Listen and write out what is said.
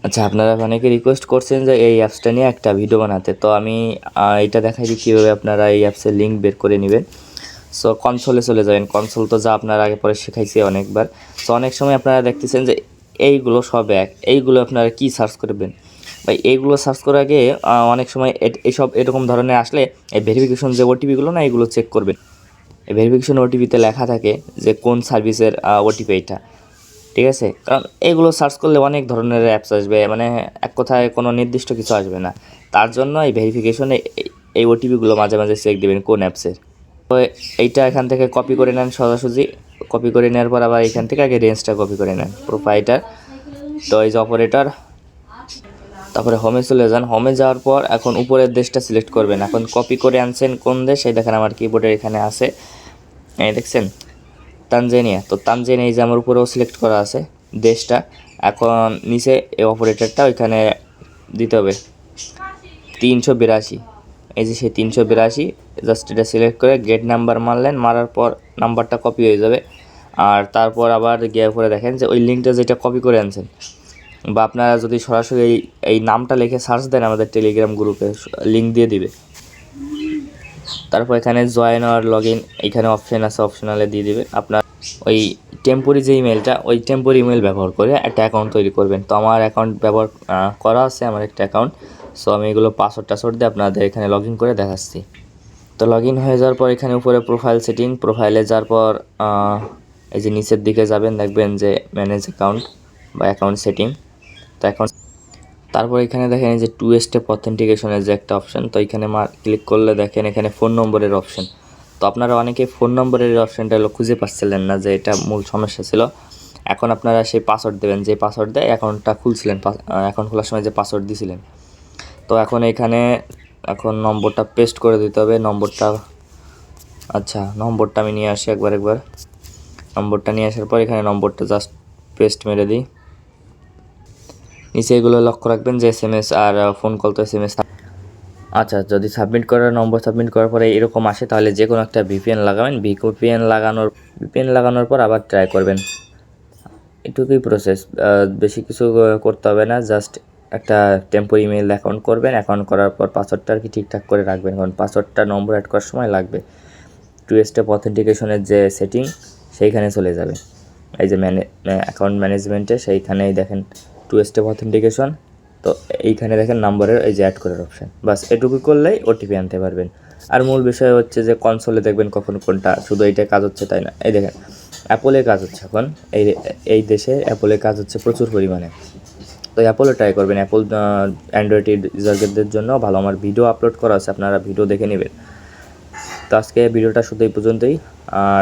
আচ্ছা, আপনারা অনেকে রিকোয়েস্ট করছেন যে এই অ্যাপসটা নিয়ে একটা ভিডিও বানাতে, তো আমি এটা দেখাই দিই কীভাবে আপনারা এই অ্যাপসের লিঙ্ক বের করে নেবেন। সো কনসোলে চলে যাবেন। কনসোল তো যা আপনারা আগে পরে শেখাইছি অনেকবার। সো অনেক সময় আপনারা দেখতেছেন যে এইগুলো সব এক, এইগুলো আপনারা কী সার্চ করবেন বা এইগুলো সার্চ করার আগে অনেক সময় এইসব এরকম ধরনের আসলে এই ভেরিফিকেশন যে ওটিপিগুলো না, এইগুলো চেক করবেন। এই ভেরিফিকেশন ওটিপিতে লেখা থাকে যে কোন সার্ভিসের ওটিপি এটা, ঠিক আছে? কারণ এইগুলো সার্চ করলে অনেক ধরনের অ্যাপস আসবে, মানে এক কথায় কোনো নির্দিষ্ট কিছু আসবে না। তার জন্য এই ভেরিফিকেশনে এই ওটিপিগুলো মাঝে মাঝে চেক দেবেন কোন অ্যাপসের। তো এইটা এখান থেকে কপি করে নেন সোজাসুজি। কপি করে নেওয়ার পর আবার এখান থেকে আগে রেঞ্জটা কপি করে নেন, প্রোপাইটার। তো এই যে অপারেটর, তারপরে হোমে চলে যান। হোমে যাওয়ার পর এখন উপরের দেশটা সিলেক্ট করবেন। এখন কপি করে আনছেন কোন দেশ, এই দেখেন আমার কিবোর্ডের এখানে আছে, এই দেখছেন তানজানিয়া। তো তানজানিয়া এই যে আমার উপরেও সিলেক্ট করা আছে দেশটা। এখন নিচে এই অপারেটরটা ওইখানে দিতে হবে 382। এই যে সেই 382, জাস্ট এটা সিলেক্ট করে গেট নাম্বার মারলেন, মারার পর নাম্বারটা কপি হয়ে যাবে। আর তারপর আবার গিয়ে পরে দেখেন যে ওই লিঙ্কটা যেটা কপি করে আনছেন, বা আপনারা যদি সরাসরি এই নামটা লিখে সার্চ দেন আমাদের টেলিগ্রাম গ্রুপে লিঙ্ক দিয়ে দিবে। তারপর এখানে জয়েন আর লগ ইন এখানে অপশান আছে, অপশনালে দিয়ে দিবে। আপনার ওই টেম্পোরি যে ইমেলটা, ওই টেম্পোরি ইমেল ব্যবহার করে একটা অ্যাকাউন্ট তৈরি করবেন। তো আমার অ্যাকাউন্ট ব্যবহার করা আছে, আমার একটা অ্যাকাউন্ট। সো আমি এগুলো পাসওয়ার্ড দিয়ে আপনাদের এখানে লগ ইন করে দেখাচ্ছি। তো লগ ইন হয়ে যাওয়ার পর এখানে উপরে প্রোফাইল সেটিং, প্রোফাইলে যাওয়ার পর এই যে নিচের দিকে যাবেন, দেখবেন যে ম্যানেজ অ্যাকাউন্ট বা অ্যাকাউন্ট সেটিং। তো অ্যাকাউন্ট, তারপর এখানে দেখেন যে 2 স্টেপ অথেন্টিকেশনের যে একটা অপশান, তো এখানে ক্লিক করলে দেখেন এখানে ফোন নম্বরের অপশান। তো আপনারা অনেকে ফোন নম্বরের অপশানটা খুঁজে পাচ্ছিলেন না, যে এটা মূল সমস্যা ছিল। এখন আপনারা সেই পাসওয়ার্ড দেবেন, যে পাসওয়ার্ড দেয় অ্যাকাউন্টটা খুলছিলেন, অ্যাকাউন্ট খোলার সময় যে পাসওয়ার্ড দিয়েছিলেন। তো এখন এখানে নম্বরটা পেস্ট করে দিতে হবে। নম্বরটা, আচ্ছা নম্বরটা আমি নিয়ে আসি একবার নম্বরটা নিয়ে আসার পর এখানে নম্বরটা জাস্ট পেস্ট মেরে দিই। নিচে এগুলো লক্ষ্য রাখবেন যে SMS আর ফোন কল তো SMS। আচ্ছা, যদি নম্বর সাবমিট করার পরে এরকম আসে, তাহলে যে কোনো একটা VPN লাগাবেন। VPN লাগানোর পর আবার ট্রাই করবেন। এটুকুই প্রসেস, বেশি কিছু করতে হবে না। জাস্ট একটা টেম্পোরারি ইমেল অ্যাকাউন্ট করবেন। অ্যাকাউন্ট করার পর পাসওয়ার্ডটা আর কি ঠিকঠাক করে রাখবেন, কারণ পাসওয়ার্ডটা নম্বর অ্যাড করার সময় লাগবে। 2 স্টেপ অথেন্টিকেশনের যে সেটিং, সেইখানে চলে যাবে। এই যে অ্যাকাউন্ট ম্যানেজমেন্টে সেইখানেই দেখেন 2 স্টেপ অথেন্টিকেশন। তো এইখানে দেখেন নম্বরের এই যে অ্যাড করার অপশান, বাস এটুকু করলেই ওটিপি আনতে পারবেন। আর মূল বিষয় হচ্ছে যে কনসোলে দেখবেন কখন কোনটা, শুধু এইটাই কাজ হচ্ছে তাই না। এই দেখেন অ্যাপলে কাজ হচ্ছে এখন, এই দেশে অ্যাপলে কাজ হচ্ছে প্রচুর পরিমাণে। তো অ্যাপলে ট্রাই করবেন। অ্যাপল অ্যান্ড্রয়েড ইউজারদের জন্য ভালো, আমার ভিডিও আপলোড করা আছে, আপনারা ভিডিও দেখে নেবেন। তো আজকে ভিডিওটা শুধু এই পর্যন্তই। আর